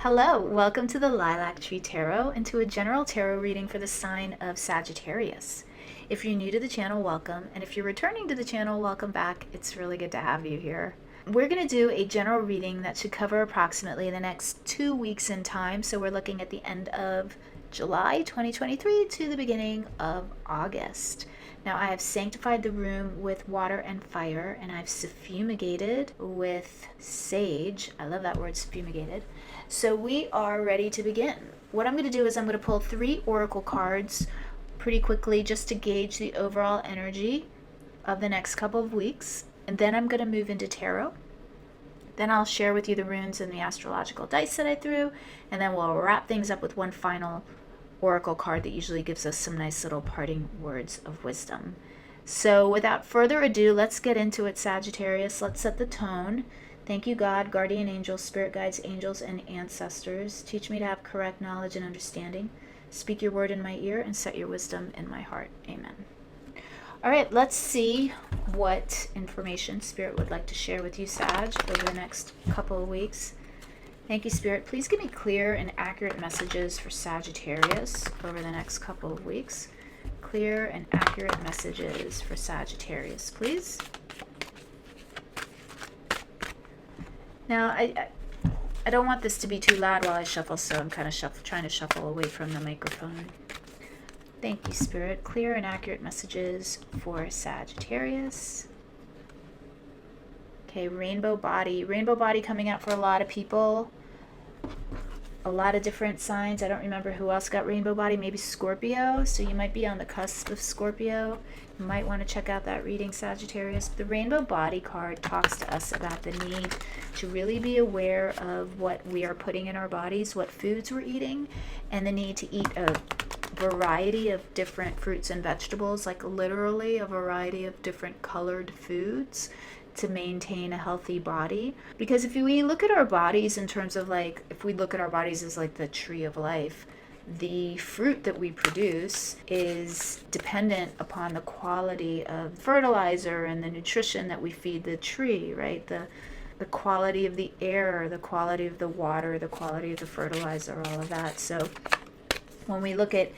Hello, welcome to the Lilac Tree Tarot and to a general tarot reading for the sign of Sagittarius. If you're new to the channel, welcome, and if you're returning to the channel, welcome back. It's really good to have you here. We're going to do a general reading that should cover approximately the next 2 weeks in time, so we're looking at the end of July 2023 to the beginning of August. Now I have sanctified the room with water and fire, and I've suffumigated with sage. I love that word, suffumigated. So we are ready to begin. What I'm going to do is I'm going to pull 3 oracle cards pretty quickly just to gauge the overall energy of the next couple of weeks. And then I'm going to move into tarot. Then I'll share with you the runes and the astrological dice that I threw. And then we'll wrap things up with one final oracle card that usually gives us some nice little parting words of wisdom. So without further ado, let's get into it, Sagittarius. Let's set the tone. Thank you, God, guardian angels, spirit guides, angels, and ancestors. Teach me to have correct knowledge and understanding. Speak your word in my ear and set your wisdom in my heart. Amen. All right, let's see what information Spirit would like to share with you, Sag, over the next couple of weeks. Thank you, Spirit. Please give me clear and accurate messages for Sagittarius over the next couple of weeks. Clear and accurate messages for Sagittarius, please. Now, I don't want this to be too loud while I shuffle, so I'm kind of trying to shuffle away from the microphone. Thank you, Spirit. Clear and accurate messages for Sagittarius. Okay, rainbow body. Rainbow body coming out for a lot of people. A lot of different signs. I don't remember who else got rainbow body. Maybe Scorpio. So you might be on the cusp of Scorpio. You might want to check out that reading, Sagittarius. The rainbow body card talks to us about the need to really be aware of what we are putting in our bodies, what foods we're eating, and the need to eat a variety of different fruits and vegetables, like literally a variety of different colored foods, to maintain a healthy body. Because if we look at our bodies in terms of if we look at our bodies as like the tree of life, the fruit that we produce is dependent upon the quality of fertilizer and the nutrition that we feed the tree, right? The quality of the air, the quality of the water, the quality of the fertilizer, all of that. So when we look at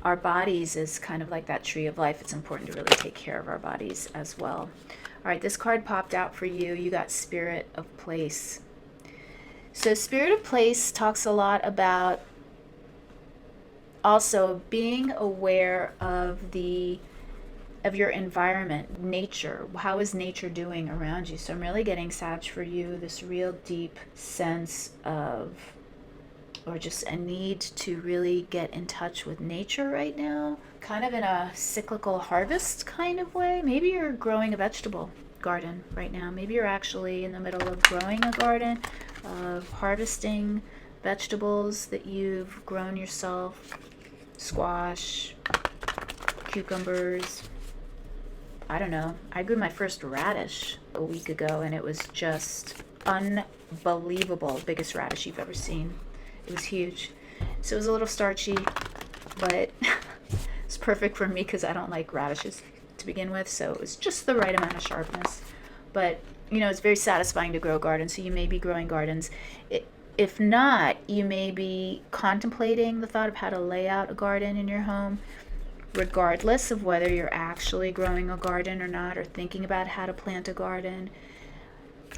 our bodies as kind of like that tree of life, it's important to really take care of our bodies as well. All right, this card popped out for you. You got Spirit of Place. So Spirit of Place talks a lot about also being aware of your environment, nature. How is nature doing around you? So I'm really getting, Sag, for you, this real deep sense of, or just a need to really get in touch with nature right now, kind of in a cyclical harvest kind of way. Maybe you're growing a vegetable garden right now. Maybe you're actually in the middle of growing a garden, of harvesting vegetables that you've grown yourself, squash, cucumbers. I don't know. I grew my first radish a week ago, and it was just unbelievable. Biggest radish you've ever seen. It was huge. So it was a little starchy, but it's perfect for me because I don't like radishes to begin with. So it was just the right amount of sharpness. But, it's very satisfying to grow gardens. So you may be growing gardens. If not, you may be contemplating the thought of how to lay out a garden in your home, regardless of whether you're actually growing a garden or not, or thinking about how to plant a garden.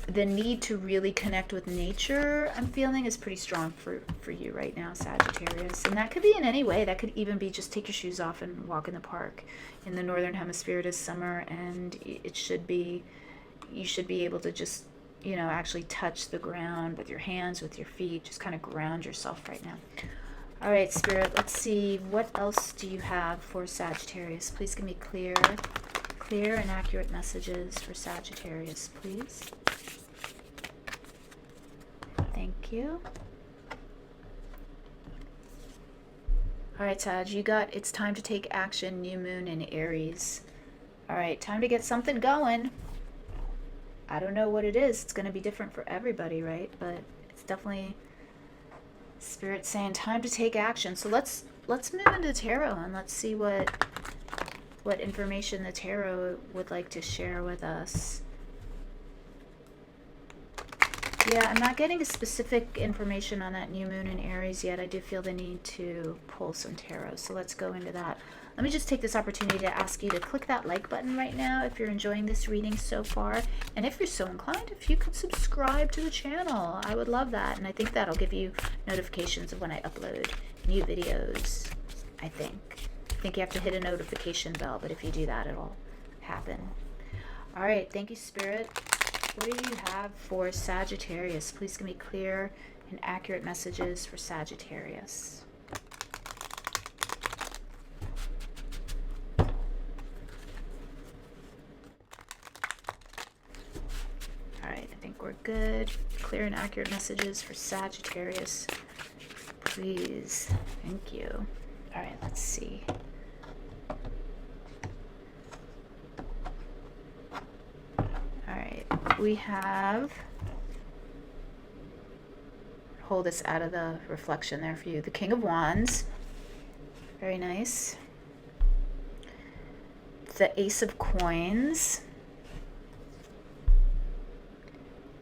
The need to really connect with nature, I'm feeling, is pretty strong for you right now, Sagittarius. And that could be in any way. That could even be just take your shoes off and walk in the park. In the Northern Hemisphere, it is summer, and you should be able to just, actually touch the ground with your hands, with your feet. Just kind of ground yourself right now. All right, Spirit, let's see. What else do you have for Sagittarius? Please give me clear and accurate messages for Sagittarius, please. Thank you. All right, Sag, you got It's Time to Take Action, New Moon in Aries. All right, time to get something going. I don't know what it is. It's going to be different for everybody, right? But it's definitely Spirit saying time to take action. So let's move into tarot and let's see what information the tarot would like to share with us. Yeah, I'm not getting a specific information on that new moon in Aries yet. I do feel the need to pull some tarot. So let's go into that. Let me just take this opportunity to ask you to click that like button right now if you're enjoying this reading so far. And if you're so inclined, if you could subscribe to the channel, I would love that. And I think that'll give you notifications of when I upload new videos, I think. I think you have to hit a notification bell, but if you do that, it'll happen. All right, thank you, Spirit. What do you have for Sagittarius? Please give me clear and accurate messages for Sagittarius. All right, I think we're good. Clear and accurate messages for Sagittarius, please. Thank you. All right, let's see. We have, hold this out of the reflection there for you, the King of Wands, very nice, the Ace of Coins,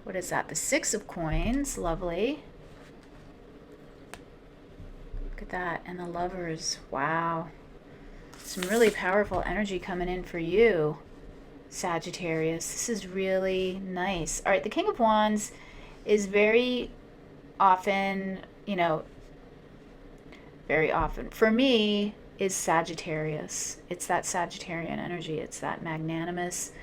what is that, the Six of Coins, lovely, look at that, and the Lovers, wow, some really powerful energy coming in for you, Sagittarius. This is really nice. All right, the King of Wands is very often, very often, for me, is Sagittarius. It's that Sagittarian energy. It's that magnanimous,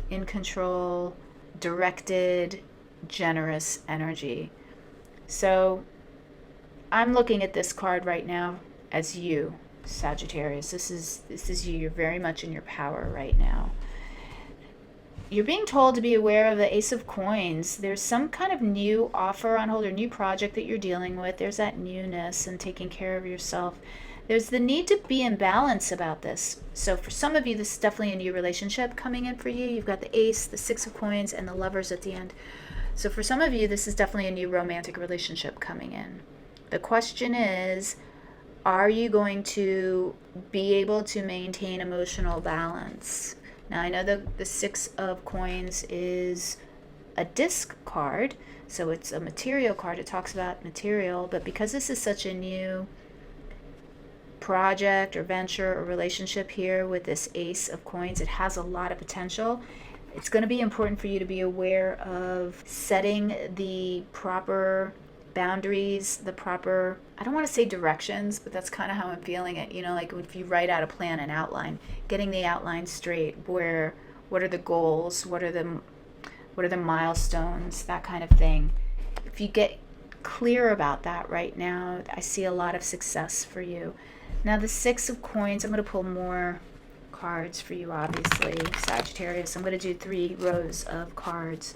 in control, directed, generous energy. So I'm looking at this card right now as you, Sagittarius. This is you. You're very much in your power right now. You're being told to be aware of the Ace of Coins. There's some kind of new offer on hold or new project that you're dealing with. There's that newness and taking care of yourself. There's the need to be in balance about this. So for some of you, this is definitely a new relationship coming in for you. You've got the Ace, the Six of Coins, and the Lovers at the end. So for some of you, this is definitely a new romantic relationship coming in. The question is, are you going to be able to maintain emotional balance? Now, I know the Six of Coins is a disc card, so it's a material card. It talks about material, but because this is such a new project or venture or relationship here with this Ace of Coins, it has a lot of potential. It's going to be important for you to be aware of setting the proper boundaries, the proper, I don't want to say directions, but that's kind of how I'm feeling it. Like if you write out a plan, an outline, getting the outline straight, what are the goals, what are the milestones, that kind of thing. If you get clear about that right now, I see a lot of success for you. Now the Six of Coins, I'm going to pull more cards for you, obviously, Sagittarius. I'm going to do 3 rows of cards.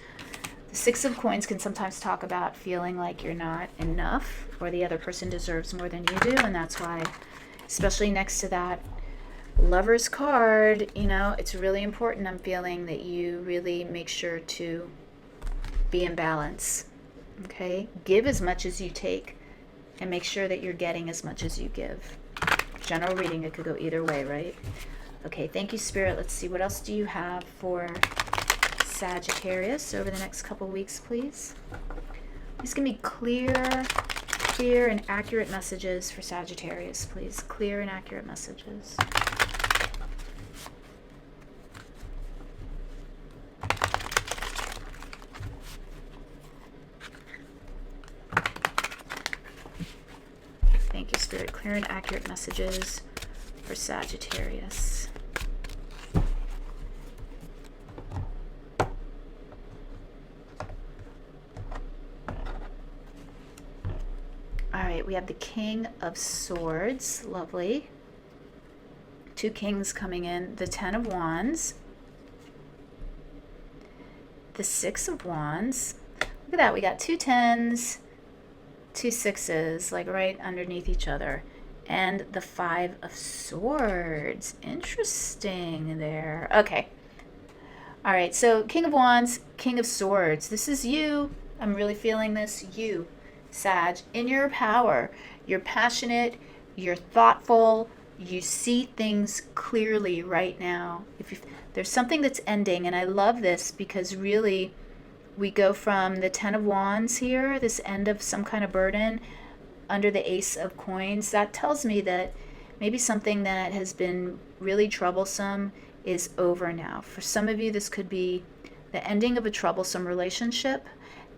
The Six of Coins can sometimes talk about feeling like you're not enough or the other person deserves more than you do, and that's why, especially next to that Lover's card, it's really important, I'm feeling, that you really make sure to be in balance, okay? Give as much as you take and make sure that you're getting as much as you give. General reading, it could go either way, right? Okay, thank you, Spirit. Let's see, what else do you have for Sagittarius over the next couple weeks, please? Please give me clear and accurate messages for Sagittarius, please. Clear and accurate messages. Thank you, Spirit. Clear and accurate messages for Sagittarius. We have the King of Swords, lovely. 2 kings coming in. The 10 of Wands. The 6 of Wands. Look at that, we got 2 10s, 2 6s, like right underneath each other. And the 5 of Swords. Interesting there. Okay. All right, so King of Wands, King of Swords. This is you. I'm really feeling this. You, Sag, in your power. You're passionate, you're thoughtful, you see things clearly right now. There's something that's ending, and I love this because really we go from the Ten of Wands here, this end of some kind of burden, under the Ace of Coins. That tells me that maybe something that has been really troublesome is over now. For some of you, this could be the ending of a troublesome relationship,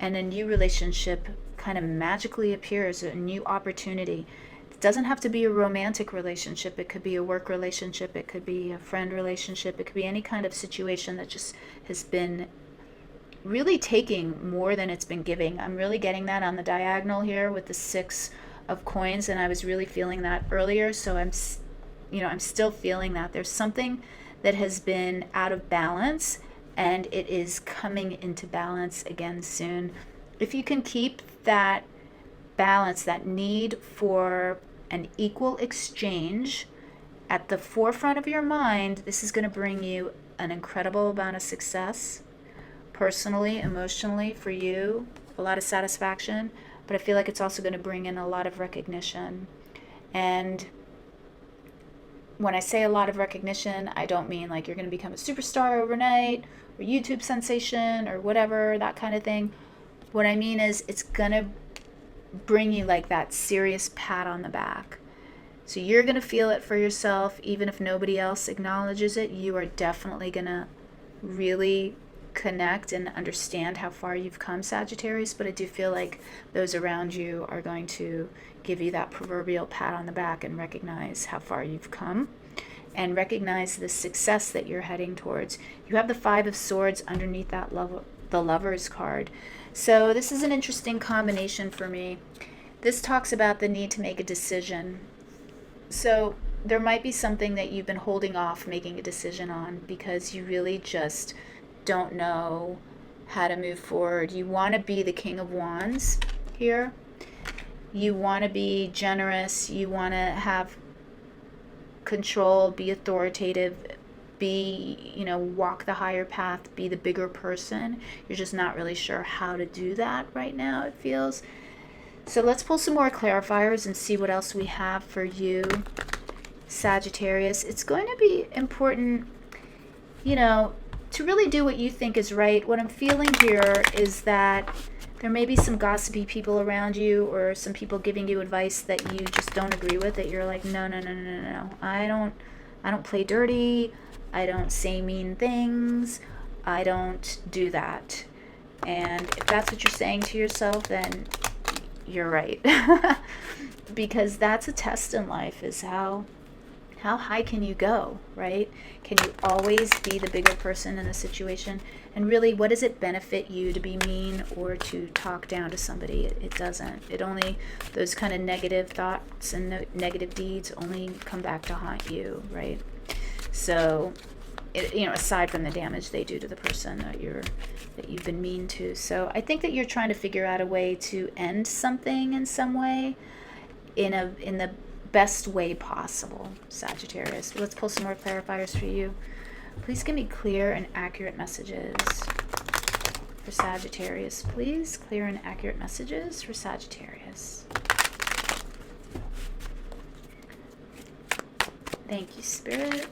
and a new relationship kind of magically appears, a new opportunity. It doesn't have to be a romantic relationship. It could be a work relationship. It could be a friend relationship. It could be any kind of situation that just has been really taking more than it's been giving. I'm really getting that on the diagonal here with the Six of Coins, and I was really feeling that earlier. So I'm still feeling that there's something that has been out of balance, and it is coming into balance again soon. If you can keep that balance, that need for an equal exchange at the forefront of your mind, this is going to bring you an incredible amount of success, personally, emotionally, for you, a lot of satisfaction, but I feel like it's also going to bring in a lot of recognition. And when I say a lot of recognition, I don't mean like you're going to become a superstar overnight or YouTube sensation or whatever, that kind of thing. What I mean is it's going to bring you like that serious pat on the back. So you're going to feel it for yourself, even if nobody else acknowledges it. You are definitely going to really connect and understand how far you've come, Sagittarius, but I do feel like those around you are going to give you that proverbial pat on the back and recognize how far you've come and recognize the success that you're heading towards. You have the Five of Swords underneath that the Lover's card. So this is an interesting combination for me. This talks about the need to make a decision. So there might be something that you've been holding off making a decision on because you really just don't know how to move forward. You want to be the King of Wands here. You want to be generous. You want to have control, be authoritative, walk the higher path, be the bigger person. You're just not really sure how to do that right now, it feels. So let's pull some more clarifiers and see what else we have for you, Sagittarius. It's going to be important, to really do what you think is right. What I'm feeling here is that there may be some gossipy people around you or some people giving you advice that you just don't agree with, that you're like, no. I don't play dirty. I don't say mean things. I don't do that. And if that's what you're saying to yourself, then you're right. Because that's a test in life, is how high can you go, right? Can you always be the bigger person in a situation? And really, what does it benefit you to be mean or to talk down to somebody? It doesn't. It only, those kind of negative thoughts and negative deeds only come back to haunt you, right? So, aside from the damage they do to the person that you've been mean to. So I think that you're trying to figure out a way to end something in some way, in the best way possible, Sagittarius. Let's pull some more clarifiers for you. Please give me clear and accurate messages for Sagittarius. Please, clear and accurate messages for Sagittarius. Thank you, Spirit.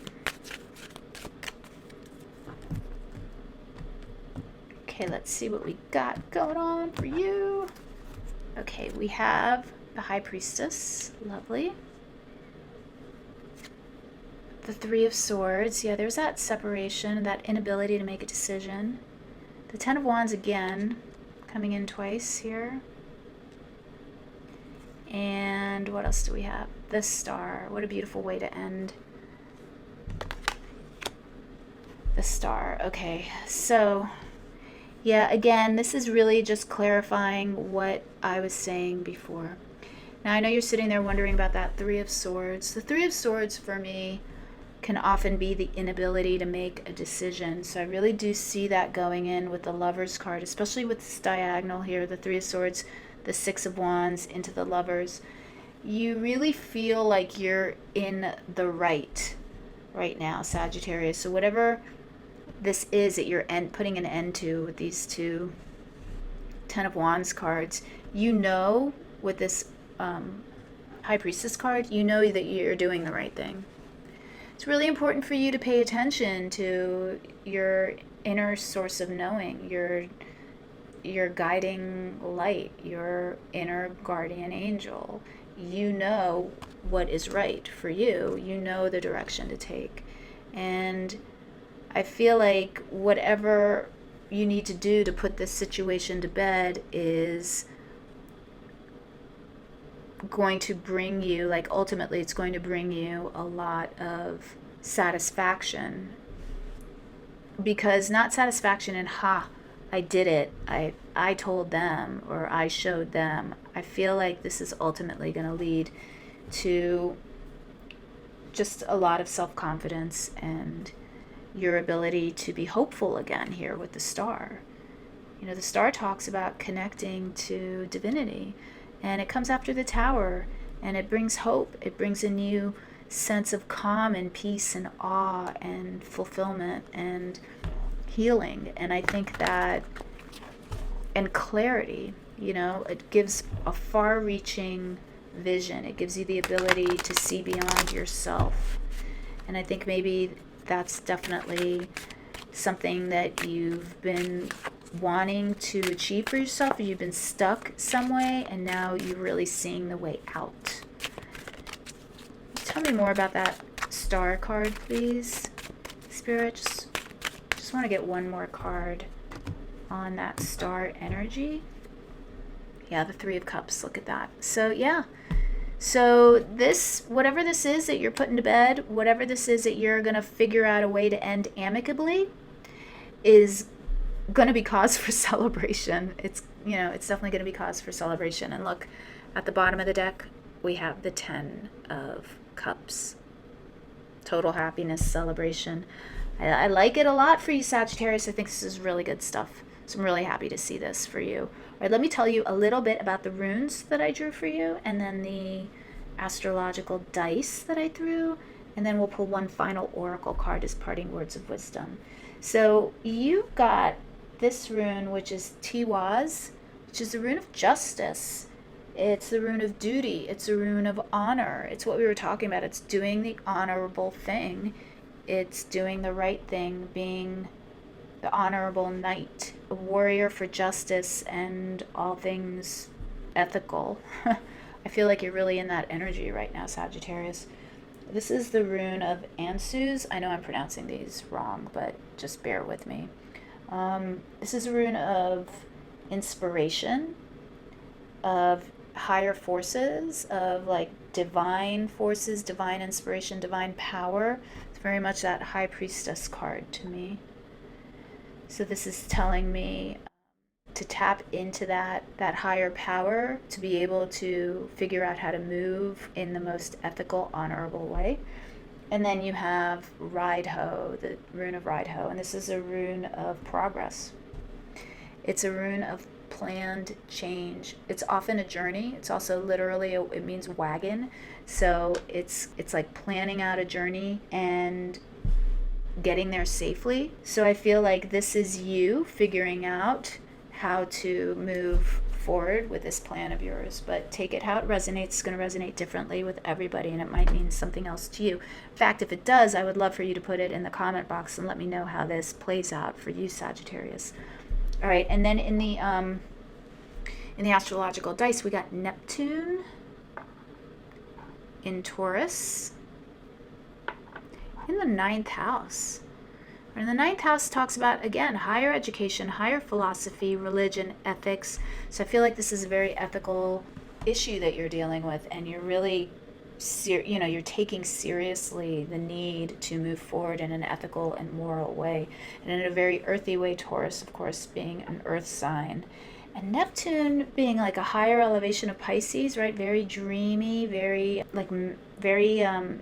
Okay, let's see what we got going on for you. Okay, we have the High Priestess. Lovely. The Three of Swords. Yeah, there's that separation, that inability to make a decision. The Ten of Wands again, coming in twice here. And what else do we have? The Star. What a beautiful way to end. The Star. Okay, so yeah, again, this is really just clarifying what I was saying before. Now, I know you're sitting there wondering about that Three of Swords. The Three of Swords for me can often be the inability to make a decision. So I really do see that going in with the Lovers card, especially with this diagonal here, the Three of Swords, the Six of Wands into the Lovers. You really feel like you're in the right now, Sagittarius. So whatever this is that you're putting an end to with these two Ten of Wands cards, with this High Priestess card, you know that you're doing the right thing. It's really important for you to pay attention to your inner source of knowing, your your guiding light, your inner guardian angel. You know what is right for you. You know the direction to take. And I feel like whatever you need to do to put this situation to bed is going to bring you, like, ultimately it's going to bring you a lot of satisfaction. Because not satisfaction in, I did it, I told them, or I showed them. I feel like this is ultimately going to lead to just a lot of self-confidence and your ability to be hopeful again here with the star. You know, the star talks about connecting to divinity, and it comes after the tower, and it brings hope. It brings a new sense of calm and peace and awe and fulfillment and healing. And I think that, and clarity, you know, it gives a far-reaching vision. It gives you the ability to see beyond yourself. And I think maybe that's definitely something that you've been wanting to achieve for yourself, or you've been stuck some way, and now you're really seeing the way out. Tell me more about that star card, please, Spirit. Just want to get one more card on that star energy. Yeah, the Three of Cups. Look at that. So, yeah. So this, whatever this is that you're putting to bed, whatever this is that you're going to figure out a way to end amicably, is going to be cause for celebration. It's, you know, it's definitely going to be cause for celebration. And look, at the bottom of the deck, we have the 10 of Cups. Total happiness, celebration. I like it a lot for you, Sagittarius. I think this is really good stuff. So I'm really happy to see this for you. All right, let me tell you a little bit about the runes that I drew for you, and then the astrological dice that I threw, and then we'll pull one final oracle card as parting words of wisdom. So you got this rune, which is Tiwaz, which is the rune of justice. It's the rune of duty. It's a rune of honor. It's what we were talking about. It's doing the honorable thing. It's doing the right thing, being the honorable knight, a warrior for justice and all things ethical. I feel like you're really in that energy right now, Sagittarius. This is the rune of Ansuz. I know I'm pronouncing these wrong, but just bear with me. This is a rune of inspiration, of higher forces, of like divine forces, divine inspiration, divine power. It's very much that High Priestess card to me. So this is telling me to tap into that higher power, to be able to figure out how to move in the most ethical, honorable way. And then you have Ride-Ho, the rune of Ride-Ho, and this is a rune of progress. It's a rune of planned change. It's often a journey. It's also literally, it means wagon. So it's like planning out a journey and getting there safely. So I feel like this is you figuring out how to move forward with this plan of yours, but take it how it resonates. It's going to resonate differently with everybody, and it might mean something else to you. In fact, if it does, I would love for you to put it in the comment box and let me know how this plays out for you, Sagittarius. All right, and then in the astrological dice, we got Neptune in Taurus in the 9th house. And the 9th house talks about, again, higher education, higher philosophy, religion, ethics. So I feel like this is a very ethical issue that you're dealing with, and you're really, you're taking seriously the need to move forward in an ethical and moral way, and in a very earthy way. Taurus, of course, being an earth sign, and Neptune being like a higher elevation of Pisces, right? Very dreamy, very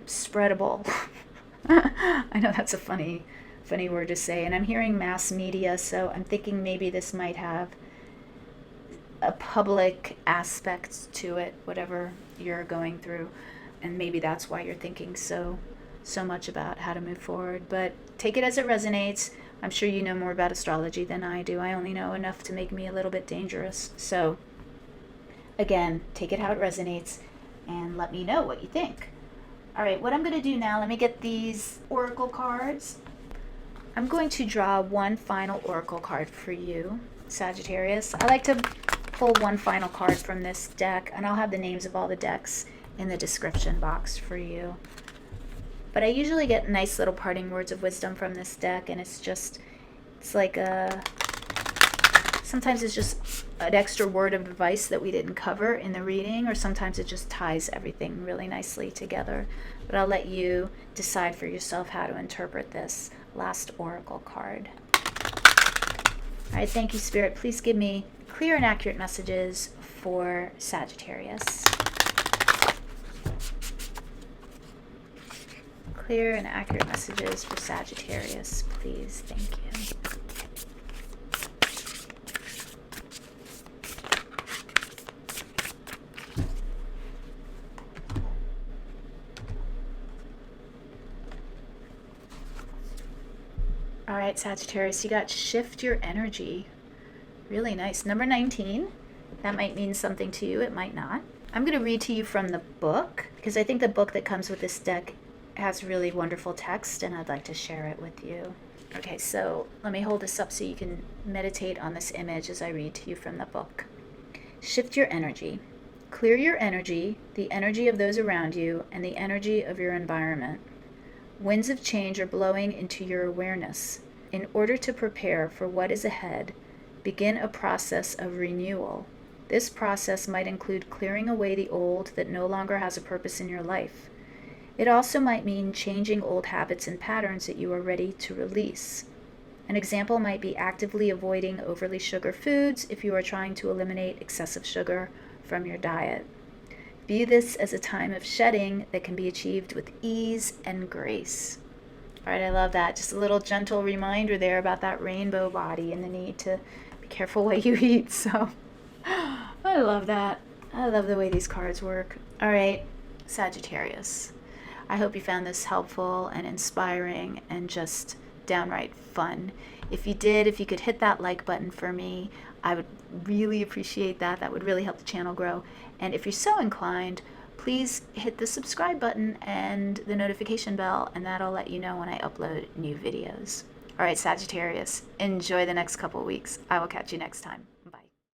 spreadable. I know that's a funny word to say, and I'm hearing mass media, so I'm thinking maybe this might have a public aspect to it, whatever you're going through, and maybe that's why you're thinking so much about how to move forward. But take it as it resonates. I'm sure you know more about astrology than I do. I only know enough to make me a little bit dangerous. So again, take it how it resonates and let me know what you think. All right, what I'm going to do now, let me get these oracle cards. I'm going to draw one final oracle card for you, Sagittarius. I like to pull one final card from this deck, and I'll have the names of all the decks in the description box for you. But I usually get nice little parting words of wisdom from this deck, and it's like sometimes it's just an extra word of advice that we didn't cover in the reading, or sometimes it just ties everything really nicely together. But I'll let you decide for yourself how to interpret this last oracle card. All right, thank you, Spirit. Please give me clear and accurate messages for Sagittarius. Clear and accurate messages for Sagittarius, please. Thank you. All right, Sagittarius, you got shift your energy. Really nice. Number 19. That might mean something to you. It might not. I'm going to read to you from the book, because I think the book that comes with this deck has really wonderful text, and I'd like to share it with you. Okay, so let me hold this up so you can meditate on this image as I read to you from the book. Shift your energy. Clear your energy, the energy of those around you, and the energy of your environment. Winds of change are blowing into your awareness. In order to prepare for what is ahead, begin a process of renewal. This process might include clearing away the old that no longer has a purpose in your life. It also might mean changing old habits and patterns that you are ready to release. An example might be actively avoiding overly sugar foods if you are trying to eliminate excessive sugar from your diet. View this as a time of shedding that can be achieved with ease and grace. All right, I love that. Just a little gentle reminder there about that rainbow body and the need to be careful what you eat. So I love that. I love the way these cards work. All right, Sagittarius. I hope you found this helpful and inspiring and just downright fun. If you did, if you could hit that like button for me, I would really appreciate that. That would really help the channel grow. And if you're so inclined, please hit the subscribe button and the notification bell, and that'll let you know when I upload new videos. All right, Sagittarius, enjoy the next couple weeks. I will catch you next time.